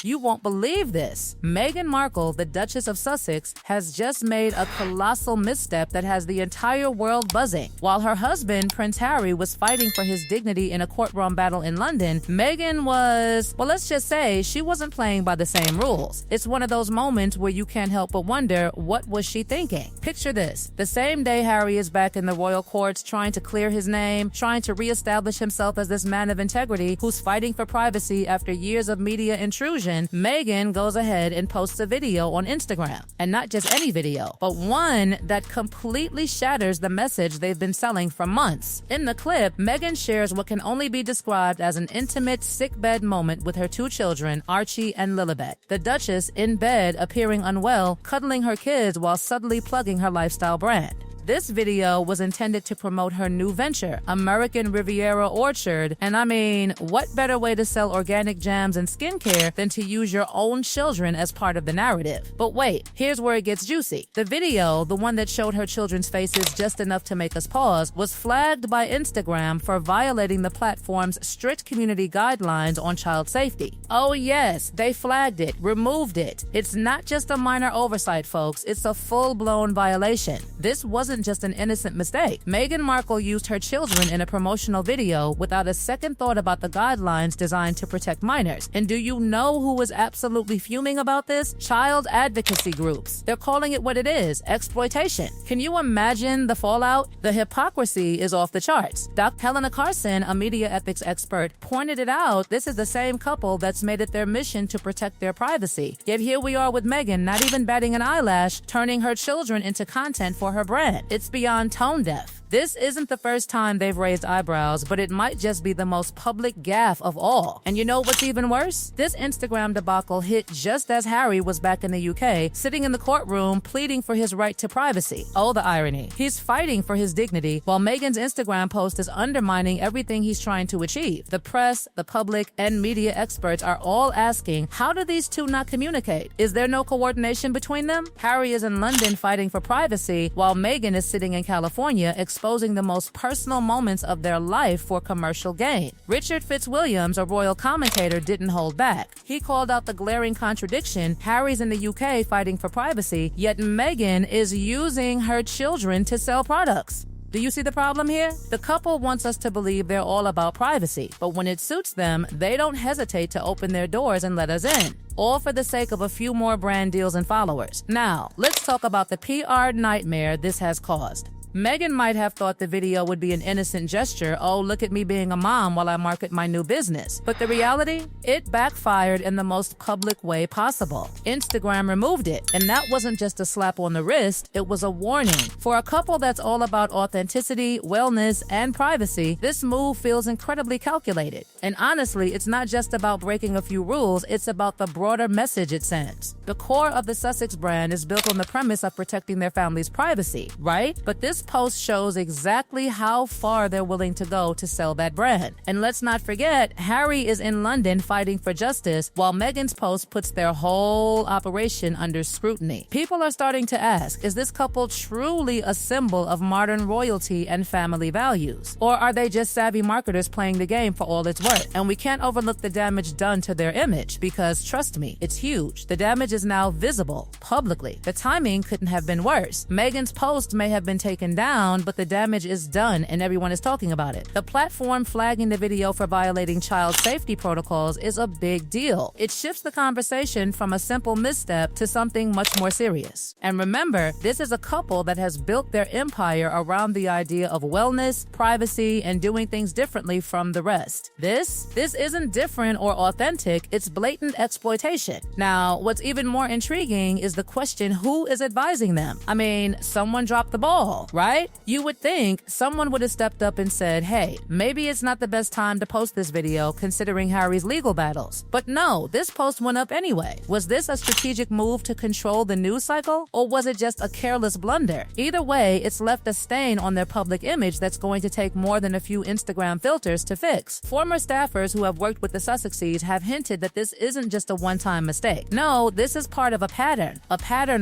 You won't believe this. Meghan Markle, the Duchess of Sussex, has just made a colossal misstep that has the entire world buzzing. While her husband, Prince Harry, was fighting for his dignity in a courtroom battle in London, Meghan was, well, let's just say she wasn't playing by the same rules. It's one of those moments where you can't help but wonder, what was she thinking? Picture this. The same day Harry is back in the royal courts trying to clear his name, trying to reestablish himself as this man of integrity who's fighting for privacy after years of media intrusion, Meghan goes ahead and posts a video on Instagram. And not just any video, but one that completely shatters the message they've been selling for months. In the clip, Meghan shares what can only be described as an intimate sickbed moment with her two children, Archie and Lilibet. The Duchess, in bed, appearing unwell, cuddling her kids while subtly plugging her lifestyle brand. This video was intended to promote her new venture, American Riviera Orchard, and I mean, what better way to sell organic jams and skincare than to use your own children as part of the narrative? But wait, here's where it gets juicy. The video, the one that showed her children's faces just enough to make us pause, was flagged by Instagram for violating the platform's strict community guidelines on child safety. Oh yes, they flagged it, removed it. It's not just a minor oversight, folks, it's a full-blown violation. This wasn't just an innocent mistake. Meghan Markle used her children in a promotional video without a second thought about the guidelines designed to protect minors. And do you know who was absolutely fuming about this? Child advocacy groups. They're calling it what it is, exploitation. Can you imagine the fallout? The hypocrisy is off the charts. Dr. Helena Carson, a media ethics expert, pointed it out. This is the same couple that's made it their mission to protect their privacy. Yet here we are with Meghan, not even batting an eyelash, turning her children into content for her brand. It's beyond tone deaf. This isn't the first time they've raised eyebrows, but it might just be the most public gaffe of all. And you know what's even worse? This Instagram debacle hit just as Harry was back in the UK, sitting in the courtroom pleading for his right to privacy. Oh, the irony. He's fighting for his dignity, while Meghan's Instagram post is undermining everything he's trying to achieve. The press, the public, and media experts are all asking, how do these two not communicate? Is there no coordination between them? Harry is in London fighting for privacy, while Meghan is sitting in California exposing the most personal moments of their life for commercial gain. Richard Fitzwilliams, a royal commentator, didn't hold back. He called out the glaring contradiction. Harry's in the UK fighting for privacy, yet Meghan is using her children to sell products. Do you see the problem here? The couple wants us to believe they're all about privacy, but when it suits them, they don't hesitate to open their doors and let us in. All for the sake of a few more brand deals and followers. Now, let's talk about the PR nightmare this has caused. Meghan might have thought the video would be an innocent gesture, oh, look at me being a mom while I market my new business. But the reality? It backfired in the most public way possible. Instagram removed it, and that wasn't just a slap on the wrist, it was a warning. For a couple that's all about authenticity, wellness, and privacy, this move feels incredibly calculated. And honestly, it's not just about breaking a few rules, it's about the broader message it sends. The core of the Sussex brand is built on the premise of protecting their family's privacy, right? But this post shows exactly how far they're willing to go to sell that brand. And let's not forget, Harry is in London fighting for justice, while Meghan's post puts their whole operation under scrutiny. People are starting to ask, is this couple truly a symbol of modern royalty and family values? Or are they just savvy marketers playing the game for all it's worth? And we can't overlook the damage done to their image, because trust me, it's huge. The damage is now visible, publicly. The timing couldn't have been worse. Meghan's post may have been taken down, but the damage is done and everyone is talking about it. The platform flagging the video for violating child safety protocols is a big deal. It shifts the conversation from a simple misstep to something much more serious. And remember, this is a couple that has built their empire around the idea of wellness, privacy, and doing things differently from the rest. This isn't different or authentic, it's blatant exploitation. Now, what's even more intriguing is the question, who is advising them? I mean, someone dropped the ball, right? You would think someone would have stepped up and said, hey, maybe it's not the best time to post this video considering Harry's legal battles. But no, this post went up anyway. Was this a strategic move to control the news cycle, or was it just a careless blunder? Either way, it's left a stain on their public image that's going to take more than a few Instagram filters to fix. Former staffers who have worked with the Sussexes have hinted that this isn't just a one-time mistake. No, this is part of a pattern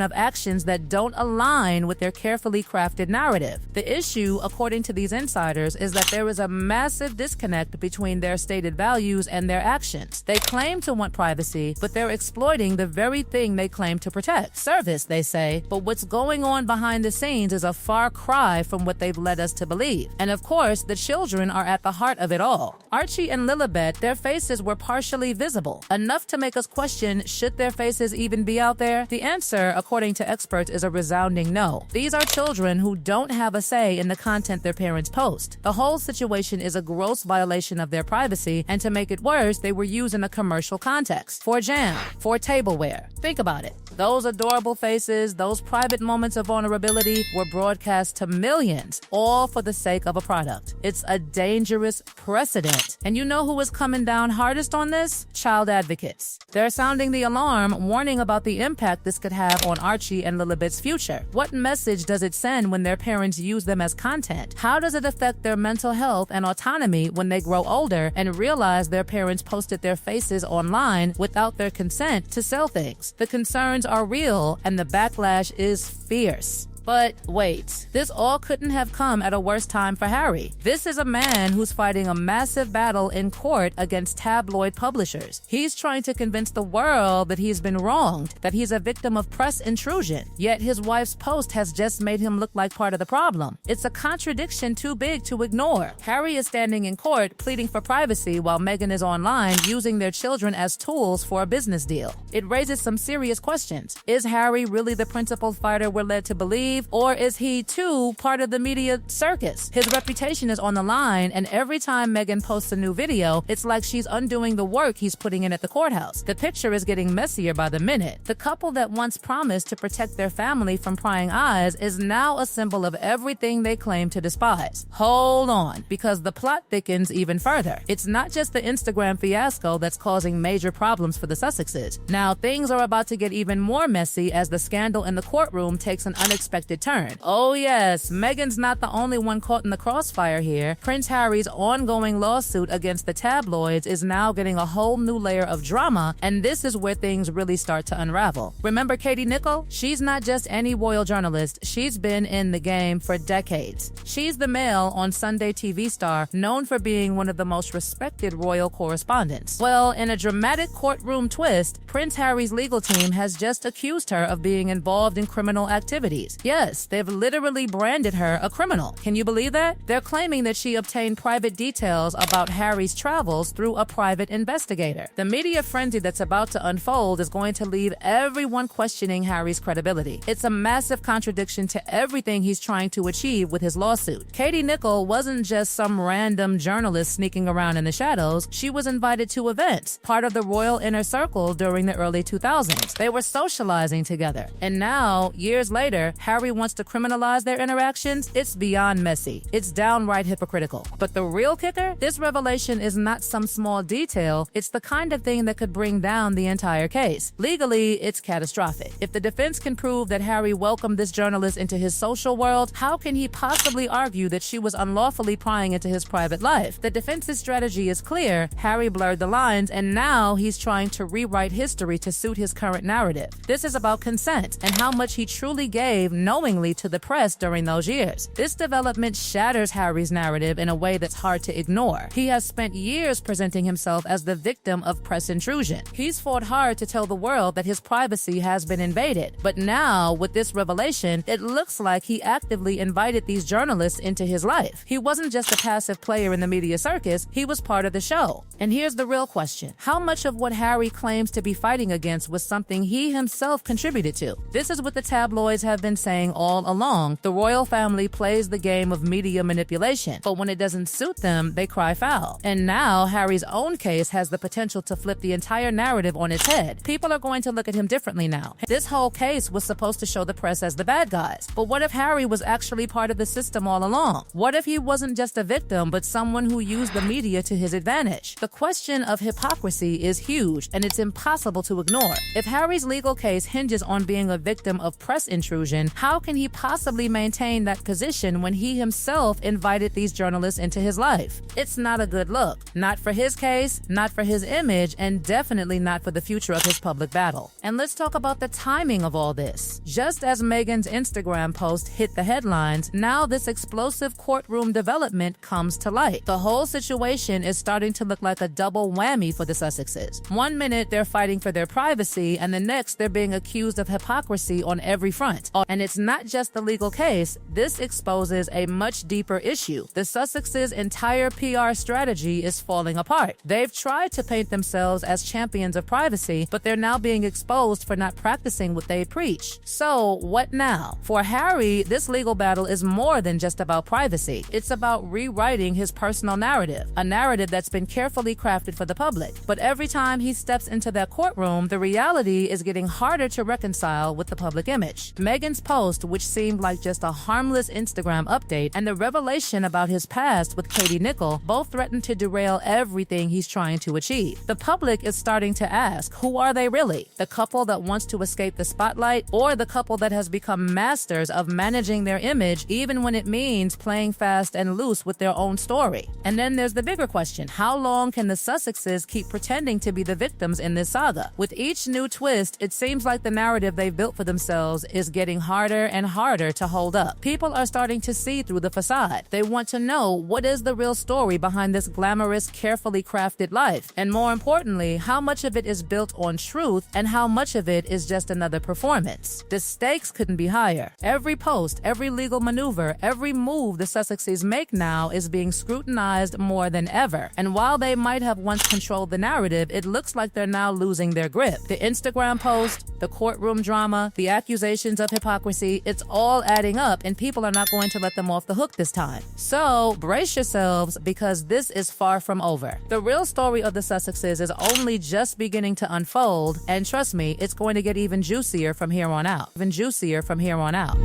of actions that don't align with their carefully crafted narrative. narrative. The issue, according to these insiders, is that there is a massive disconnect between their stated values and their actions. They claim to want privacy, but they're exploiting the very thing they claim to protect. Service, they say, but what's going on behind the scenes is a far cry from what they've led us to believe. And of course, the children are at the heart of it all. Archie and Lilibet, their faces were partially visible, enough to make us question, should their faces even be out there? The answer, according to experts, is a resounding no. These are children who don't have a say in the content their parents post. The whole situation is a gross violation of their privacy, and to make it worse, they were used in a commercial context. For jam, for tableware. Think about it. Those adorable faces, those private moments of vulnerability were broadcast to millions, all for the sake of a product. It's a dangerous precedent. And you know who is coming down hardest on this? Child advocates. They're sounding the alarm, warning about the impact this could have on Archie and Lilibet's future. What message does it send when their parents use them as content? How does it affect their mental health and autonomy when they grow older and realize their parents posted their faces online without their consent to sell things? The concerns are real, and the backlash is fierce. But wait, this all couldn't have come at a worse time for Harry. This is a man who's fighting a massive battle in court against tabloid publishers. He's trying to convince the world that he's been wronged, that he's a victim of press intrusion. Yet his wife's post has just made him look like part of the problem. It's a contradiction too big to ignore. Harry is standing in court pleading for privacy while Meghan is online using their children as tools for a business deal. It raises some serious questions. Is Harry really the principal fighter we're led to believe? Or is he, too, part of the media circus? His reputation is on the line, and every time Meghan posts a new video, it's like she's undoing the work he's putting in at the courthouse. The picture is getting messier by the minute. The couple that once promised to protect their family from prying eyes is now a symbol of everything they claim to despise. Hold on, because the plot thickens even further. It's not just the Instagram fiasco that's causing major problems for the Sussexes. Now, things are about to get even more messy as the scandal in the courtroom takes an unexpected turn. Oh yes, Meghan's not the only one caught in the crossfire here. Prince Harry's ongoing lawsuit against the tabloids is now getting a whole new layer of drama, and this is where things really start to unravel. Remember Katie Nicholl? She's not just any royal journalist, she's been in the game for decades. She's the male on Sunday TV star known for being one of the most respected royal correspondents. Well, in a dramatic courtroom twist, Prince Harry's legal team has just accused her of being involved in criminal activities. Yes, they've literally branded her a criminal. Can you believe that? They're claiming that she obtained private details about Harry's travels through a private investigator. The media frenzy that's about to unfold is going to leave everyone questioning Harry's credibility. It's a massive contradiction to everything he's trying to achieve with his lawsuit. Katie Nicholl wasn't just some random journalist sneaking around in the shadows. She was invited to events, part of the royal inner circle during the early 2000s. They were socializing together. And now, years later, Harry wants to criminalize their interactions. It's beyond messy. It's downright hypocritical. But the real kicker? This revelation is not some small detail. It's the kind of thing that could bring down the entire case. Legally, it's catastrophic. If the defense can prove that Harry welcomed this journalist into his social world, how can he possibly argue that she was unlawfully prying into his private life? The defense's strategy is clear. Harry blurred the lines, and now he's trying to rewrite history to suit his current narrative. This is about consent and how much he truly gave knowingly to the press during those years. This development shatters Harry's narrative in a way that's hard to ignore. He has spent years presenting himself as the victim of press intrusion. He's fought hard to tell the world that his privacy has been invaded. But now, with this revelation, it looks like he actively invited these journalists into his life. He wasn't just a passive player in the media circus, he was part of the show. And here's the real question. How much of what Harry claims to be fighting against was something he himself contributed to? This is what the tabloids have been saying all along. The royal family plays the game of media manipulation, but when it doesn't suit them, they cry foul. And now Harry's own case has the potential to flip the entire narrative on its head. People are going to look at him differently now. This whole case was supposed to show the press as the bad guys. But what if Harry was actually part of the system all along? What if he wasn't just a victim, but someone who used the media to his advantage? The question of hypocrisy is huge, and it's impossible to ignore. If Harry's legal case hinges on being a victim of press intrusion, how how can he possibly maintain that position when he himself invited these journalists into his life? It's not a good look. Not for his case, not for his image, and definitely not for the future of his public battle. And let's talk about the timing of all this. Just as Meghan's Instagram post hit the headlines, now this explosive courtroom development comes to light. The whole situation is starting to look like a double whammy for the Sussexes. One minute they're fighting for their privacy, and the next they're being accused of hypocrisy on every front. And it's not just the legal case, this exposes a much deeper issue. The Sussexes' entire PR strategy is falling apart. They've tried to paint themselves as champions of privacy, but they're now being exposed for not practicing what they preach. So what now? For Harry, this legal battle is more than just about privacy. It's about rewriting his personal narrative, a narrative that's been carefully crafted for the public. But every time he steps into that courtroom, the reality is getting harder to reconcile with the public image. Meghan's post, which seemed like just a harmless Instagram update, and the revelation about his past with Katie Nicholl both threaten to derail everything he's trying to achieve. The public is starting to ask, who are they really? The couple that wants to escape the spotlight, or the couple that has become masters of managing their image even when it means playing fast and loose with their own story? And then there's the bigger question: how long can the Sussexes keep pretending to be the victims in this saga? With each new twist, it seems like the narrative they've built for themselves is getting harder and harder to hold up. People are starting to see through the facade. They want to know what is the real story behind this glamorous, carefully crafted life, and more importantly, how much of it is built on truth and how much of it is just another performance. The stakes couldn't be higher. Every post, every legal maneuver, every move the Sussexes make now is being scrutinized more than ever. And while they might have once controlled the narrative, it looks like they're now losing their grip. The Instagram post, the courtroom drama, the accusations of hypocrisy, it's all adding up, and people are not going to let them off the hook this time. So brace yourselves, because this is far from over. The real story of the Sussexes is only just beginning to unfold, and trust me, it's going to get even juicier from here on out. Even juicier from here on out.